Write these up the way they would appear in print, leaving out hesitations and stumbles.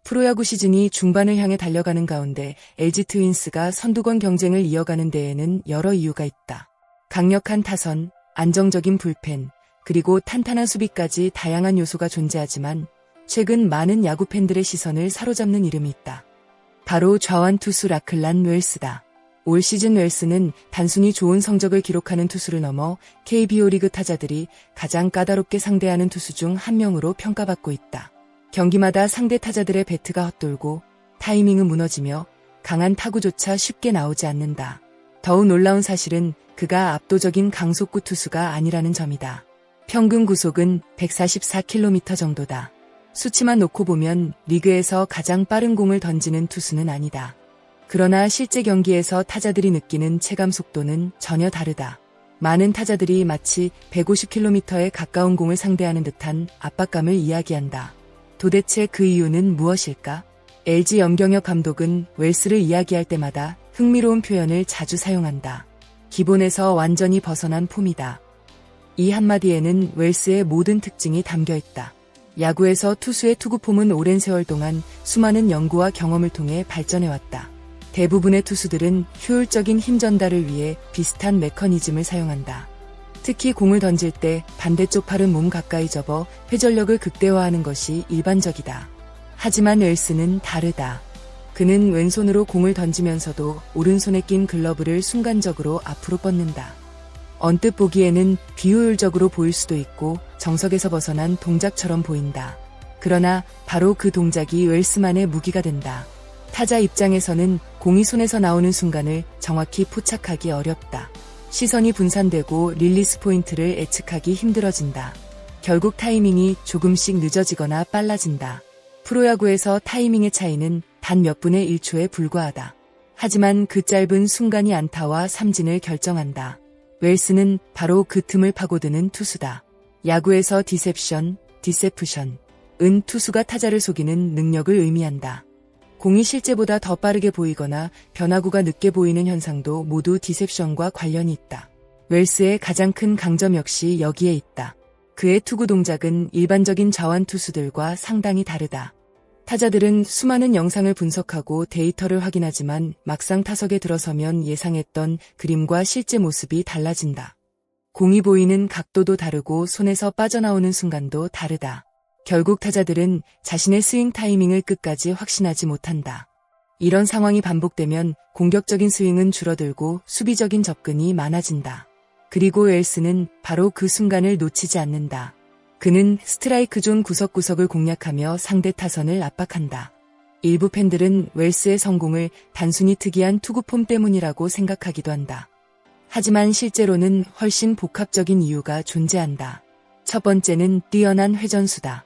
프로야구 시즌이 중반을 향해 달려가는 가운데 LG 트윈스가 선두권 경쟁을 이어가는 데에는 여러 이유가 있다. 강력한 타선, 안정적인 불펜, 그리고 탄탄한 수비까지 다양한 요소가 존재하지만 최근 많은 야구 팬들의 시선을 사로잡는 이름이 있다. 바로 좌완 투수 라클란 웰스다. 올 시즌 웰스는 단순히 좋은 성적을 기록하는 투수를 넘어 KBO 리그 타자들이 가장 까다롭게 상대하는 투수 중 한 명으로 평가받고 있다. 경기마다 상대 타자들의 배트가 헛돌고 타이밍은 무너지며 강한 타구조차 쉽게 나오지 않는다. 더욱 놀라운 사실은 그가 압도적인 강속구 투수가 아니라는 점이다. 평균 구속은 144km 정도다. 수치만 놓고 보면 리그에서 가장 빠른 공을 던지는 투수는 아니다. 그러나 실제 경기에서 타자들이 느끼는 체감 속도는 전혀 다르다. 많은 타자들이 마치 150km에 가까운 공을 상대하는 듯한 압박감을 이야기한다. 도대체 그 이유는 무엇일까? LG 염경엽 감독은 웰스를 이야기할 때마다 흥미로운 표현을 자주 사용한다. 기본에서 완전히 벗어난 폼이다. 이 한마디에는 웰스의 모든 특징이 담겨 있다. 야구에서 투수의 투구 폼은 오랜 세월 동안 수많은 연구와 경험을 통해 발전해왔다. 대부분의 투수들은 효율적인 힘 전달을 위해 비슷한 메커니즘을 사용한다. 특히 공을 던질 때 반대쪽 팔은 몸 가까이 접어 회전력을 극대화하는 것이 일반적이다. 하지만 웰스는 다르다. 그는 왼손으로 공을 던지면서도 오른손에 낀 글러브를 순간적으로 앞으로 뻗는다. 언뜻 보기에는 비효율적으로 보일 수도 있고 정석에서 벗어난 동작처럼 보인다. 그러나 바로 그 동작이 웰스만의 무기가 된다. 타자 입장에서는 공이 손에서 나오는 순간을 정확히 포착하기 어렵다. 시선이 분산되고 릴리스 포인트를 예측하기 힘들어진다. 결국 타이밍이 조금씩 늦어지거나 빨라진다. 프로야구에서 타이밍의 차이는 단 몇 분의 1초에 불과하다. 하지만 그 짧은 순간이 안타와 삼진을 결정한다. 웰스는 바로 그 틈을 파고드는 투수다. 야구에서 디셉션, 디세프션, 은 투수가 타자를 속이는 능력을 의미한다. 공이 실제보다 더 빠르게 보이거나 변화구가 늦게 보이는 현상도 모두 디셉션과 관련이 있다. 웰스의 가장 큰 강점 역시 여기에 있다. 그의 투구 동작은 일반적인 좌완 투수들과 상당히 다르다. 타자들은 수많은 영상을 분석하고 데이터를 확인하지만 막상 타석에 들어서면 예상했던 그림과 실제 모습이 달라진다. 공이 보이는 각도도 다르고 손에서 빠져나오는 순간도 다르다. 결국 타자들은 자신의 스윙 타이밍을 끝까지 확신하지 못한다. 이런 상황이 반복되면 공격적인 스윙은 줄어들고 수비적인 접근이 많아진다. 그리고 웰스는 바로 그 순간을 놓치지 않는다. 그는 스트라이크 존 구석구석을 공략하며 상대 타선을 압박한다. 일부 팬들은 웰스의 성공을 단순히 특이한 투구폼 때문이라고 생각하기도 한다. 하지만 실제로는 훨씬 복합적인 이유가 존재한다. 첫 번째는 뛰어난 회전수다.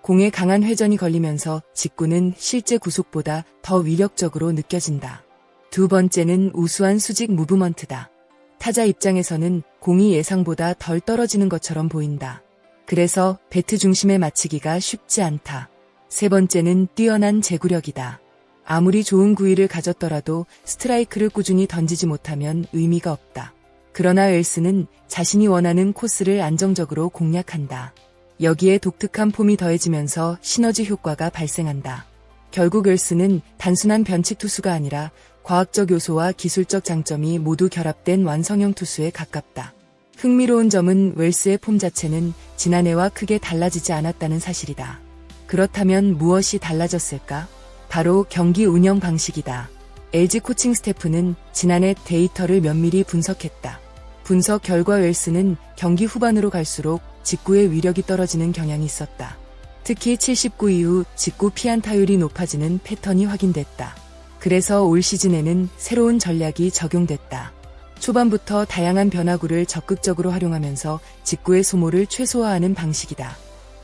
공에 강한 회전이 걸리면서 직구는 실제 구속보다 더 위력적으로 느껴진다. 두 번째는 우수한 수직 무브먼트다. 타자 입장에서는 공이 예상보다 덜 떨어지는 것처럼 보인다. 그래서 배트 중심에 맞히기가 쉽지 않다. 세 번째는 뛰어난 제구력이다. 아무리 좋은 구위를 가졌더라도 스트라이크를 꾸준히 던지지 못하면 의미가 없다. 그러나 웰스는 자신이 원하는 코스를 안정적으로 공략한다. 여기에 독특한 폼이 더해지면서 시너지 효과가 발생한다. 결국 웰스는 단순한 변칙 투수가 아니라 과학적 요소와 기술적 장점이 모두 결합된 완성형 투수에 가깝다. 흥미로운 점은 웰스의 폼 자체는 지난해와 크게 달라지지 않았다는 사실이다. 그렇다면 무엇이 달라졌을까? 바로 경기 운영 방식이다. LG 코칭 스태프는 지난해 데이터를 면밀히 분석했다. 분석 결과 웰스는 경기 후반으로 갈수록 직구의 위력이 떨어지는 경향이 있었다. 특히 79 이후 직구 피안타율이 높아지는 패턴이 확인됐다. 그래서 올 시즌에는 새로운 전략이 적용됐다. 초반부터 다양한 변화구를 적극적으로 활용하면서 직구의 소모를 최소화하는 방식이다.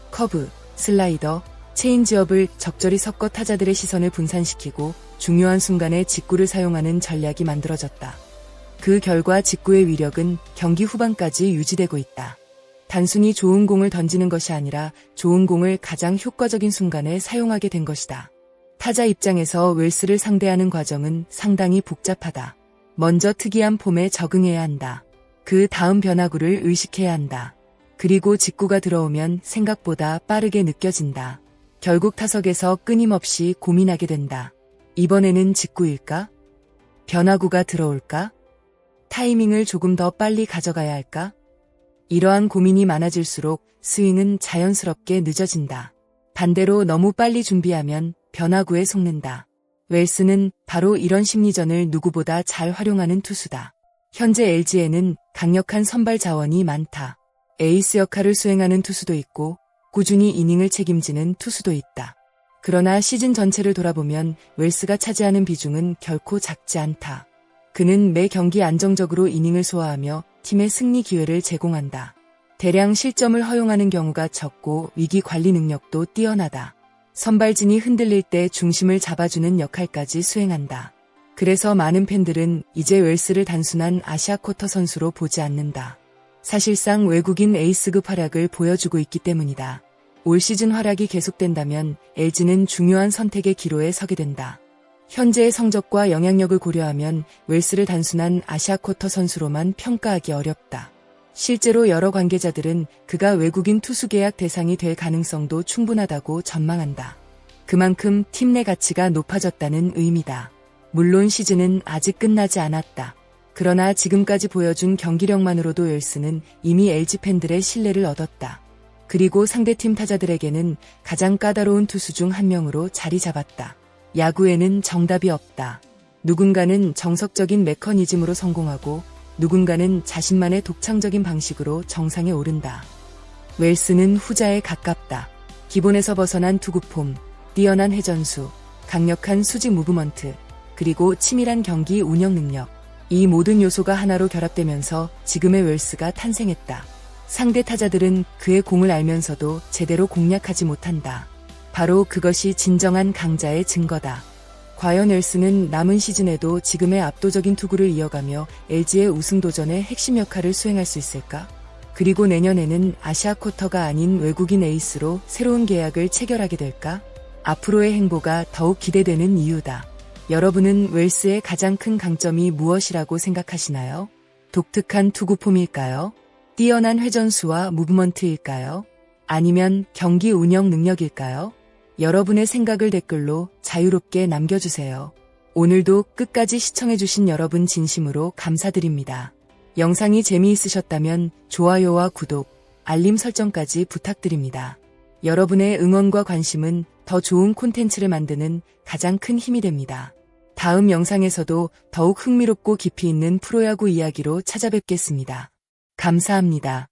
커브, 슬라이더, 체인지업을 적절히 섞어 타자들의 시선을 분산시키고 중요한 순간에 직구를 사용하는 전략이 만들어졌다. 그 결과 직구의 위력은 경기 후반까지 유지되고 있다. 단순히 좋은 공을 던지는 것이 아니라 좋은 공을 가장 효과적인 순간에 사용하게 된 것이다. 타자 입장에서 웰스를 상대하는 과정은 상당히 복잡하다. 먼저 특이한 폼에 적응해야 한다. 그 다음 변화구를 의식해야 한다. 그리고 직구가 들어오면 생각보다 빠르게 느껴진다. 결국 타석에서 끊임없이 고민하게 된다. 이번에는 직구일까? 변화구가 들어올까? 타이밍을 조금 더 빨리 가져가야 할까? 이러한 고민이 많아질수록 스윙은 자연스럽게 늦어진다. 반대로 너무 빨리 준비하면 변화구에 속는다. 웰스는 바로 이런 심리전을 누구보다 잘 활용하는 투수다. 현재 LG에는 강력한 선발 자원이 많다. 에이스 역할을 수행하는 투수도 있고 꾸준히 이닝을 책임지는 투수도 있다. 그러나 시즌 전체를 돌아보면 웰스가 차지하는 비중은 결코 작지 않다. 그는 매 경기 안정적으로 이닝을 소화하며 팀의 승리 기회를 제공한다. 대량 실점을 허용하는 경우가 적고 위기 관리 능력도 뛰어나다. 선발진이 흔들릴 때 중심을 잡아주는 역할까지 수행한다. 그래서 많은 팬들은 이제 웰스를 단순한 아시아 쿼터 선수로 보지 않는다. 사실상 외국인 에이스급 활약을 보여주고 있기 때문이다. 올 시즌 활약이 계속된다면 LG는 중요한 선택의 기로에 서게 된다. 현재의 성적과 영향력을 고려하면 웰스를 단순한 아시아 쿼터 선수로만 평가하기 어렵다. 실제로 여러 관계자들은 그가 외국인 투수 계약 대상이 될 가능성도 충분하다고 전망한다. 그만큼 팀 내 가치가 높아졌다는 의미다. 물론 시즌은 아직 끝나지 않았다. 그러나 지금까지 보여준 경기력만으로도 웰스는 이미 LG 팬들의 신뢰를 얻었다. 그리고 상대팀 타자들에게는 가장 까다로운 투수 중 한 명으로 자리 잡았다. 야구에는 정답이 없다. 누군가는 정석적인 메커니즘으로 성공하고 누군가는 자신만의 독창적인 방식으로 정상에 오른다. 웰스는 후자에 가깝다. 기본에서 벗어난 투구폼, 뛰어난 회전수, 강력한 수직 무브먼트, 그리고 치밀한 경기 운영 능력. 이 모든 요소가 하나로 결합되면서 지금의 웰스가 탄생했다. 상대 타자들은 그의 공을 알면서도 제대로 공략하지 못한다. 바로 그것이 진정한 강자의 증거다. 과연 웰스는 남은 시즌에도 지금의 압도적인 투구를 이어가며 LG의 우승 도전의 핵심 역할을 수행할 수 있을까? 그리고 내년에는 아시아 쿼터가 아닌 외국인 에이스로 새로운 계약을 체결하게 될까? 앞으로의 행보가 더욱 기대되는 이유다. 여러분은 웰스의 가장 큰 강점이 무엇이라고 생각하시나요? 독특한 투구폼일까요? 뛰어난 회전수와 무브먼트일까요? 아니면 경기 운영 능력일까요? 여러분의 생각을 댓글로 자유롭게 남겨주세요. 오늘도 끝까지 시청해주신 여러분 진심으로 감사드립니다. 영상이 재미있으셨다면 좋아요와 구독, 알림 설정까지 부탁드립니다. 여러분의 응원과 관심은 더 좋은 콘텐츠를 만드는 가장 큰 힘이 됩니다. 다음 영상에서도 더욱 흥미롭고 깊이 있는 프로야구 이야기로 찾아뵙겠습니다. 감사합니다.